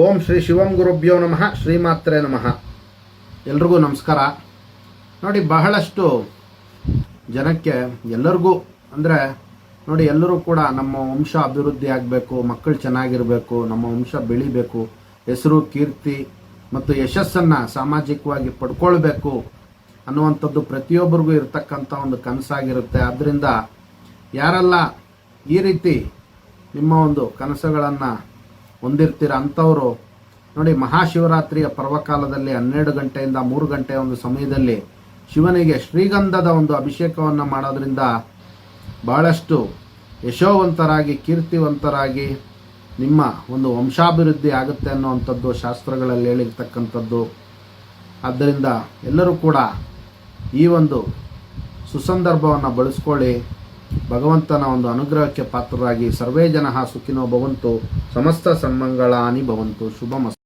ಓಂ ಶ್ರೀ ಶಿವಂ ಗುರುಭ್ಯೋ ನಮಃ, ಶ್ರೀಮಾತ್ರೇ ನಮಃ. ಎಲ್ರಿಗೂ ನಮಸ್ಕಾರ. ನೋಡಿ, ಬಹಳಷ್ಟು ಜನಕ್ಕೆ ಎಲ್ಲರಿಗೂ ಅಂದರೆ ನೋಡಿ, ಎಲ್ಲರೂ ಕೂಡ ನಮ್ಮ ವಂಶ ಅಭಿವೃದ್ಧಿ ಆಗಬೇಕು, ಮಕ್ಕಳು ಚೆನ್ನಾಗಿರಬೇಕು, ನಮ್ಮ ವಂಶ ಬೆಳಿಬೇಕು, ಹೆಸರು ಕೀರ್ತಿ ಮತ್ತು ಯಶಸ್ಸನ್ನು ಸಾಮಾಜಿಕವಾಗಿ ಪಡ್ಕೊಳ್ಬೇಕು ಅನ್ನುವಂಥದ್ದು ಪ್ರತಿಯೊಬ್ಬರಿಗೂ ಇರತಕ್ಕಂಥ ಒಂದು ಕನಸಾಗಿರುತ್ತೆ. ಆದ್ದರಿಂದ ಯಾರೆಲ್ಲ ಈ ರೀತಿ ನಿಮ್ಮ ಒಂದು ಕನಸುಗಳನ್ನು ಹೊಂದಿರ್ತೀರ ಅಂಥವರು ನೋಡಿ, ಮಹಾಶಿವರಾತ್ರಿಯ ಪರ್ವಕಾಲದಲ್ಲಿ 12 ಗಂಟೆಯಿಂದ 3 ಗಂಟೆಯ ಒಂದು ಸಮಯದಲ್ಲಿ ಶಿವನಿಗೆ ಶ್ರೀಗಂಧದ ಒಂದು ಅಭಿಷೇಕವನ್ನು ಮಾಡೋದ್ರಿಂದ ಬಹಳಷ್ಟು ಯಶೋವಂತರಾಗಿ ಕೀರ್ತಿವಂತರಾಗಿ ನಿಮ್ಮ ಒಂದು ವಂಶಾಭಿವೃದ್ಧಿ ಆಗುತ್ತೆ ಅನ್ನುವಂಥದ್ದು ಶಾಸ್ತ್ರಗಳಲ್ಲಿ ಹೇಳಿರ್ತಕ್ಕಂಥದ್ದು. ಆದ್ದರಿಂದ ಎಲ್ಲರೂ ಕೂಡ ಈ ಒಂದು ಸುಸಂದರ್ಭವನ್ನು ಬಳಸ್ಕೊಳ್ಳಿ. ಭಗವಂತನ ಒಂದು ಅನುಗ್ರಹಕ್ಕೆ ಪಾತ್ರರಾಗಿ ಸರ್ವೇ ಜನಃ ಸುಖಿನೋ ಭವಂತು, ಸಮಸ್ತ ಸನ್ಮಂಗಳಾನಿ ಭವಂತು. ಶುಭಮಸ್ತು.